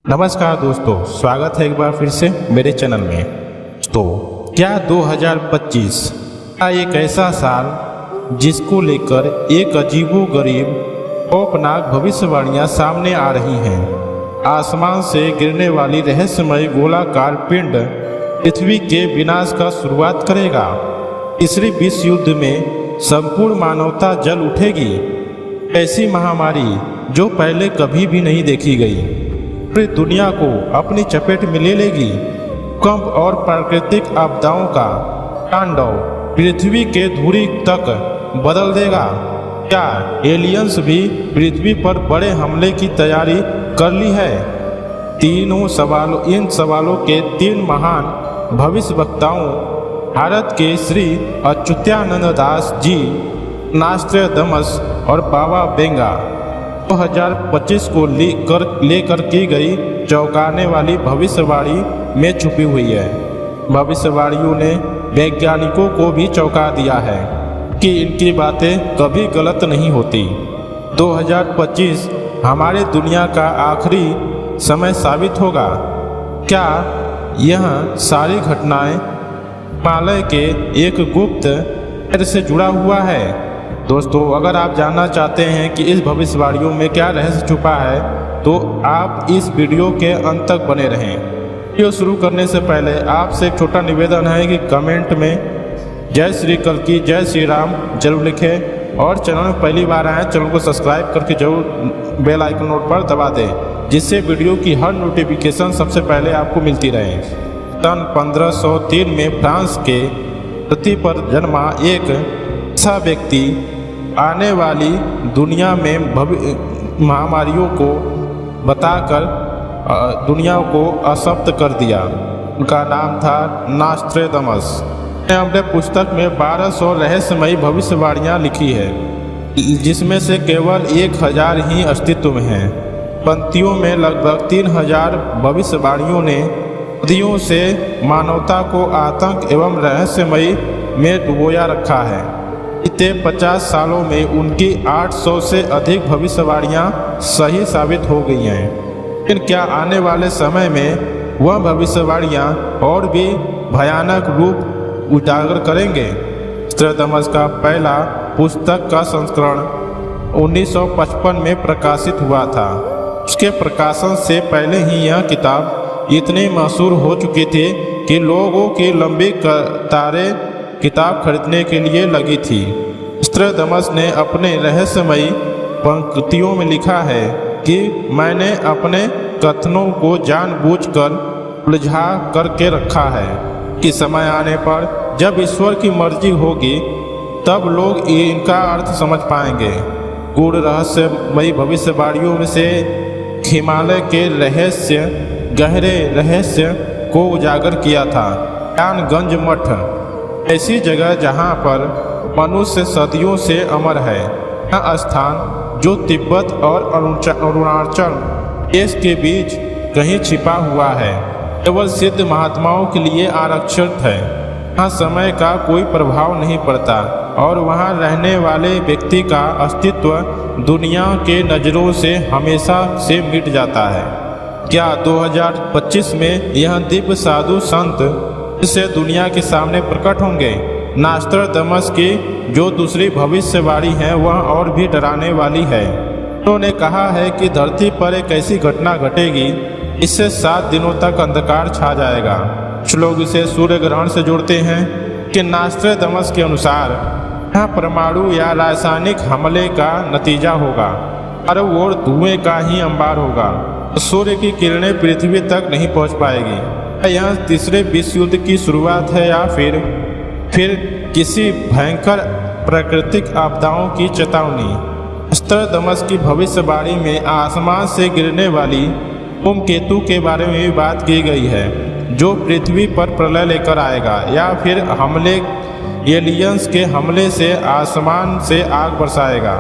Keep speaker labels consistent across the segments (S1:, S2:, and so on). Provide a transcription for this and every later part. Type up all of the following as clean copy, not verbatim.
S1: नमस्कार दोस्तों, स्वागत है एक बार फिर से मेरे चैनल में। तो क्या 2025 का एक ऐसा साल जिसको लेकर एक अजीबोगरीब खौफनाक भविष्यवाणियां सामने आ रही हैं। आसमान से गिरने वाली रहस्यमय गोलाकार पिंड पृथ्वी के विनाश का शुरुआत करेगा। तीसरे विश्व युद्ध में संपूर्ण मानवता जल उठेगी। ऐसी महामारी जो पहले कभी भी नहीं देखी गई पूरी दुनिया को अपनी चपेट में ले लेगी। भूकंप और प्राकृतिक आपदाओं का तांडव पृथ्वी के धुरी तक बदल देगा। क्या एलियंस भी पृथ्वी पर बड़े हमले की तैयारी कर ली है? इन सवालों के तीन महान भविष्यवक्ताओं भारत के श्री अच्युतानंद दास जी, नास्ट्रेडमस और बाबा वेंगा 2025 को लेकर की गई चौंकाने वाली भविष्यवाणी में छुपी हुई है। भविष्यवाणियों ने वैज्ञानिकों को भी चौंका दिया है कि इनकी बातें कभी गलत नहीं होती। 2025 हमारी दुनिया का आखिरी समय साबित होगा। क्या यह सारी घटनाएं हिमालय के एक गुप्त रहस्य से जुड़ा हुआ है? दोस्तों, अगर आप जानना चाहते हैं कि इस भविष्यवाणियों में क्या रहस्य छुपा है तो आप इस वीडियो के अंत तक बने रहें। वीडियो शुरू करने से पहले आपसे एक छोटा निवेदन है कि कमेंट में जय श्री कल्कि जय श्री राम जरूर लिखें और चैनल में पहली बार आए चैनल को सब्सक्राइब करके जरूर बेल आइकन नोट पर दबा दें, जिससे वीडियो की हर नोटिफिकेशन सबसे पहले आपको मिलती रहे। सन 1503 में फ्रांस के धरती पर जन्मा एक ऐसा व्यक्ति आने वाली दुनिया में महामारियों को बताकर दुनिया को असक्त कर दिया। उनका नाम था नास्ट्रेडमस। अपने पुस्तक में 1200 रहस्यमयी भविष्यवाणियां लिखी है, जिसमें से केवल 1000 ही अस्तित्व में हैं। पंक्तियों में लगभग 3000 भविष्यवाणियों ने सदियों से मानवता को आतंक एवं रहस्यमयी में डुबोया रखा है। बीते 50 सालों में उनकी 800 से अधिक भविष्यवाणियां सही साबित हो गई हैं। लेकिन क्या आने वाले समय में वह भविष्यवाणियां और भी भयानक रूप उजागर करेंगे? नास्ट्रेडमस का पहला पुस्तक का संस्करण 1955 में प्रकाशित हुआ था। उसके प्रकाशन से पहले ही यह किताब इतनी मशहूर हो चुकी थी कि लोगों की लंबी कतारें किताब खरीदने के लिए लगी थी। नास्ट्रेडमस ने अपने रहस्यमयी पंक्तियों में लिखा है कि मैंने अपने कथनों को जानबूझकर उलझा करके रखा है कि समय आने पर जब ईश्वर की मर्जी होगी तब लोग इनका अर्थ समझ पाएंगे। गूढ़ रहस्यमयी भविष्यवाणियों में से हिमालय के गहरे रहस्य को उजागर किया था। ज्ञानगंज मठ, ऐसी जगह जहां पर मनुष्य सदियों से अमर है। यह स्थान जो तिब्बत और अरुणाचल देश के बीच कहीं छिपा हुआ है, केवल सिद्ध महात्माओं के लिए आरक्षित है। यहाँ समय का कोई प्रभाव नहीं पड़ता और वहाँ रहने वाले व्यक्ति का अस्तित्व दुनिया के नज़रों से हमेशा से मिट जाता है। क्या 2025 में यह दिव्य साधु संत इससे दुनिया के सामने प्रकट होंगे? नास्ट्रेडमस की जो दूसरी भविष्यवाणी है वह और भी डराने वाली है। उन्होंने कहा है कि धरती पर एक ऐसी घटना घटेगी इससे 7 दिनों तक अंधकार छा जाएगा। कुछ लोग इसे सूर्य ग्रहण से जोड़ते हैं कि नास्ट्रेडमस के अनुसार यह परमाणु या रासायनिक हमले का नतीजा होगा और वो धुएं का ही अंबार होगा। सूर्य की किरणें पृथ्वी तक नहीं पहुंच पाएगी। यह तीसरे विश्व युद्ध की शुरुआत है या फिर किसी भयंकर प्राकृतिक आपदाओं की चेतावनी? नास्ट्रेडमस की भविष्यवाणी में आसमान से गिरने वाली धूमकेतु के बारे में भी बात की गई है, जो पृथ्वी पर प्रलय लेकर आएगा, या फिर एलियंस के हमले से आसमान से आग बरसाएगा।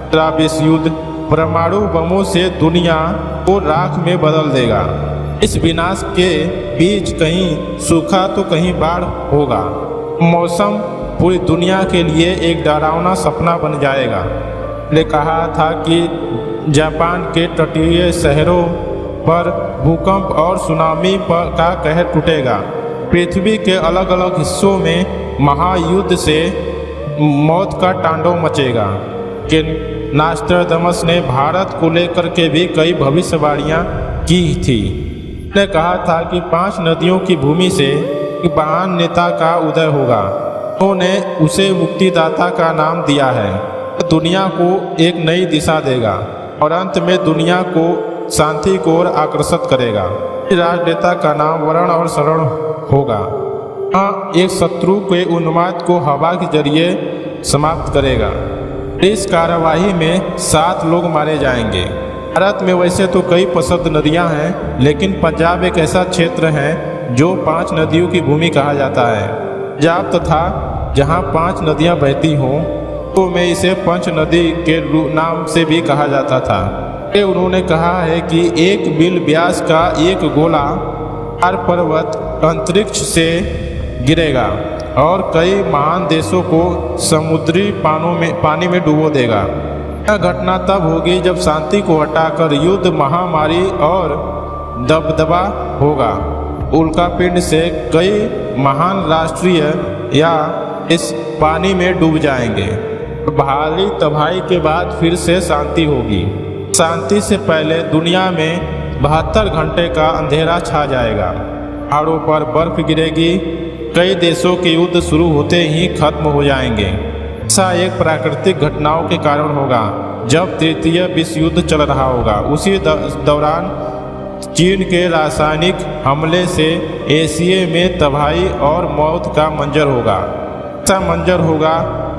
S1: तीसरा विश्व युद्ध परमाणु बमों से दुनिया को राख में बदल देगा। इस विनाश के बीच कहीं सूखा तो कहीं बाढ़ होगा। मौसम पूरी दुनिया के लिए एक डरावना सपना बन जाएगा। ने कहा था कि जापान के तटीय शहरों पर भूकंप और सुनामी का कहर टूटेगा। पृथ्वी के अलग अलग हिस्सों में महायुद्ध से मौत का तांडव मचेगा। कि नास्ट्राडमस ने भारत को लेकर के भी कई भविष्यवाणियां की थी। उसने कहा था कि 5 नदियों की भूमि से एक महान नेता का उदय होगा। उन्होंने उसे मुक्तिदाता का नाम दिया है। दुनिया को एक नई दिशा देगा और अंत में दुनिया को शांति की ओर आकर्षित करेगा। राजनेता का नाम वरुण और शरण होगा। एक शत्रु के उन्माद को हवा के जरिए समाप्त करेगा। इस कार्यवाही में 7 लोग मारे जाएंगे। भारत में वैसे तो कई प्रसिद्ध नदियां हैं, लेकिन पंजाब एक ऐसा क्षेत्र है जो 5 नदियों की भूमि कहा जाता है। पंजाब तथा जहां 5 नदियां बहती हों तो में इसे पंच नदी के नाम से भी कहा जाता था। उन्होंने कहा है कि एक मील व्यास का एक गोला 4 पर्वत अंतरिक्ष से गिरेगा और कई महान देशों को समुद्री पानी में डुबो देगा। यह घटना तब होगी जब शांति को हटाकर युद्ध, महामारी और दबदबा होगा। उल्कापिंड से कई महान राष्ट्रीय या इस पानी में डूब जाएंगे। भारी तबाही के बाद फिर से शांति होगी। शांति से पहले दुनिया में 72 घंटे का अंधेरा छा जाएगा। पहाड़ों पर बर्फ गिरेगी। कई देशों के युद्ध शुरू होते ही खत्म हो जाएंगे। ऐसा एक प्राकृतिक घटनाओं के कारण होगा जब तृतीय विश्व युद्ध चल रहा होगा। उसी दौरान चीन के रासायनिक हमले से एशिया में तबाही और मौत का मंजर होगा। ऐसा मंजर होगा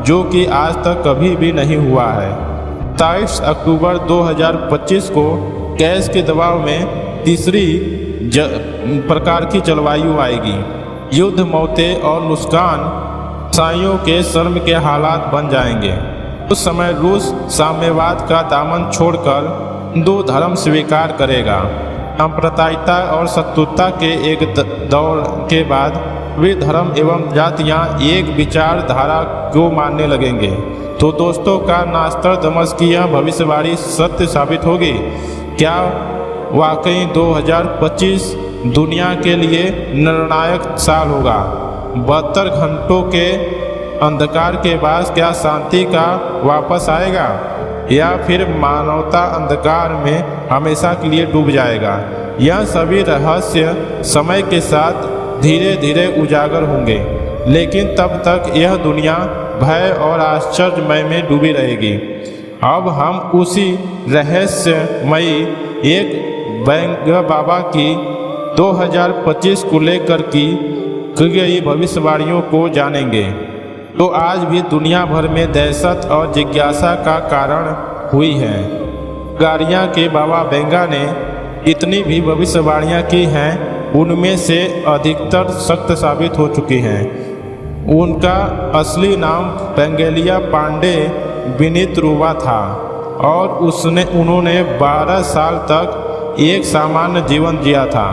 S1: जो कि आज तक कभी भी नहीं हुआ है। 27 अक्टूबर 2025 को गैस के दबाव में तीसरी प्रकार की जलवायु आएगी। युद्ध, मौतें और नुकसान ईसाइयों के शर्म के हालात बन जाएंगे। उस समय रूस साम्यवाद का दामन छोड़कर हिंदू धर्म स्वीकार करेगा। सांप्रदायिकता और शत्रुता के एक दौर के बाद वे धर्म एवं जातियां एक विचारधारा को मानने लगेंगे। तो दोस्तों, का नास्ट्राडमस की यह भविष्यवाणी सत्य साबित होगी? क्या वाकई 2025 दुनिया के लिए निर्णायक साल होगा? 72 घंटों के अंधकार के बाद क्या शांति का वापस आएगा या फिर मानवता अंधकार में हमेशा के लिए डूब जाएगा? यह सभी रहस्य समय के साथ धीरे धीरे उजागर होंगे, लेकिन तब तक यह दुनिया भय और आश्चर्यमय में डूबी रहेगी। अब हम उसी रहस्यमयी एक बैंगा बाबा की 2025 को लेकर की गई भविष्यवाणियों को जानेंगे, तो आज भी दुनिया भर में दहशत और जिज्ञासा का कारण हुई है। गाड़ियाँ के बाबा बेंगा ने जितनी भी भविष्यवाणियाँ की हैं, उनमें से अधिकतर सत्य साबित हो चुकी हैं। उनका असली नाम पेंगेलिया पांडे विनितरुवा था और उन्होंने 12 साल तक एक सामान्य जीवन जिया था।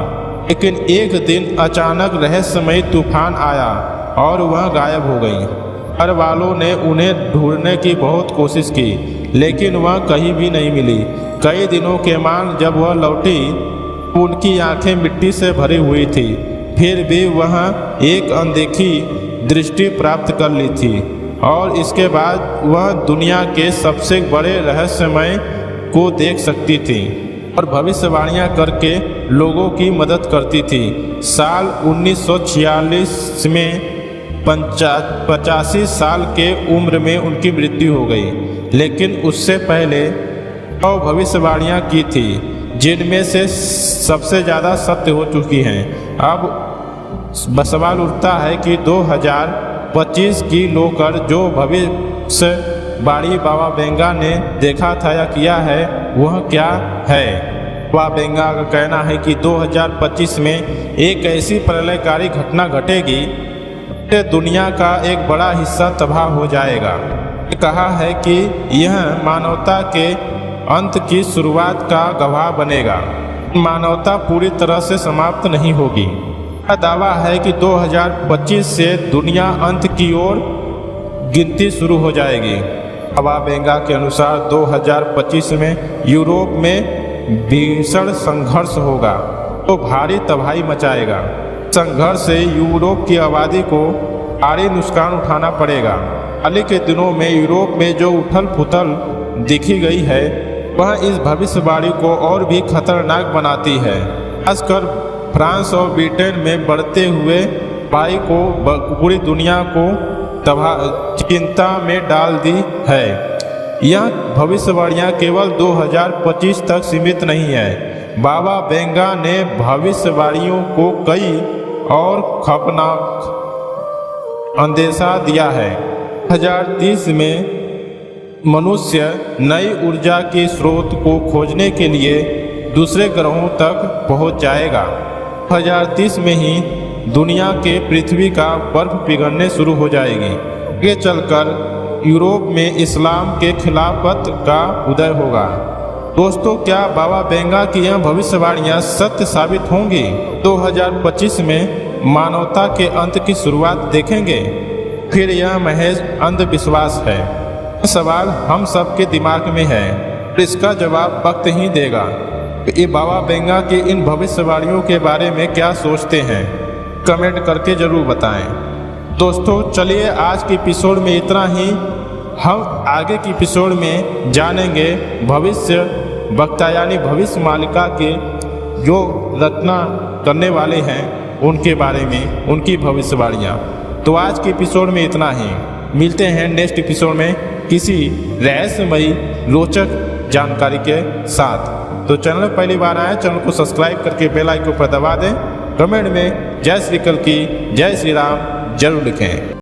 S1: लेकिन एक दिन अचानक रहस्यमयी तूफान आया और वह गायब हो गई। घर वालों ने उन्हें ढूंढने की बहुत कोशिश की, लेकिन वह कहीं भी नहीं मिली। कई दिनों के बाद जब वह लौटी, उनकी आंखें मिट्टी से भरी हुई थी। फिर भी वह एक अनदेखी दृष्टि प्राप्त कर ली थी और इसके बाद वह दुनिया के सबसे बड़े रहस्यमय को देख सकती थी और भविष्यवाणियां करके लोगों की मदद करती थी। साल 1946 में 85 साल के उम्र में उनकी मृत्यु हो गई, लेकिन उससे पहले 9 भविष्यवाणियां की थी, जिनमें से सबसे ज़्यादा सत्य हो चुकी हैं। अब सवाल उठता है कि 2025 की लोकर जो भविष्यवाणी बाबा बेंगा ने देखा था या किया है, वह क्या है? बाबा बेंगा का कहना है कि 2025 में एक ऐसी प्रलयकारी घटना घटेगी कि दुनिया का एक बड़ा हिस्सा तबाह हो जाएगा। कहा है कि यह मानवता के अंत की शुरुआत का गवाह बनेगा। मानवता पूरी तरह से समाप्त नहीं होगी। दावा है कि 2025 से दुनिया अंत की ओर गिनती शुरू हो जाएगी। बाबा बेंगा के अनुसार 2025 में यूरोप में भीषण संघर्ष होगा तो भारी तबाही मचाएगा। संघर्ष से यूरोप की आबादी को भारी नुकसान उठाना पड़ेगा। हाल ही के दिनों में यूरोप में जो उथल पुथल दिखी गई है वह इस भविष्यवाणी को और भी खतरनाक बनाती है। खासकर फ्रांस और ब्रिटेन में बढ़ते हुए तबाही को पूरी दुनिया को चिंता में डाल दी है। यह भविष्यवाणियाँ केवल 2025 तक सीमित नहीं है। बाबा बेंगा ने भविष्यवाणियों को कई और खतरनाक अंदेशा दिया है। 2030 में मनुष्य नई ऊर्जा के स्रोत को खोजने के लिए दूसरे ग्रहों तक पहुंच जाएगा। 2030 में ही दुनिया के पृथ्वी का बर्फ पिघलने शुरू हो जाएगी। आगे चलकर यूरोप में इस्लाम के खिलाफत का उदय होगा। दोस्तों, क्या बाबा बेंगा की यह भविष्यवाणियां सत्य साबित होंगी? 2025 में मानवता के अंत की शुरुआत देखेंगे, फिर यह महज अंधविश्वास है? सवाल हम सबके दिमाग में है, इसका जवाब वक्त ही देगा। ये बाबा बेंगा की इन भविष्यवाणियों के बारे में क्या सोचते हैं, कमेंट करके जरूर बताएं। दोस्तों, चलिए आज के एपिसोड में इतना ही। हम आगे की एपिसोड में जानेंगे भविष्य वक्ता यानी भविष्य मालिका के जो रचना करने वाले हैं उनके बारे में, उनकी भविष्यवाणियाँ। तो आज के एपिसोड में इतना ही। मिलते हैं नेक्स्ट एपिसोड में किसी रहस्यमयी रोचक जानकारी के साथ। तो चैनल पहली बार आए, चैनल को सब्सक्राइब करके बेल आइकन पर दबा दें। कमेंट में जय श्री कल की जय श्री राम जरूर लिखें।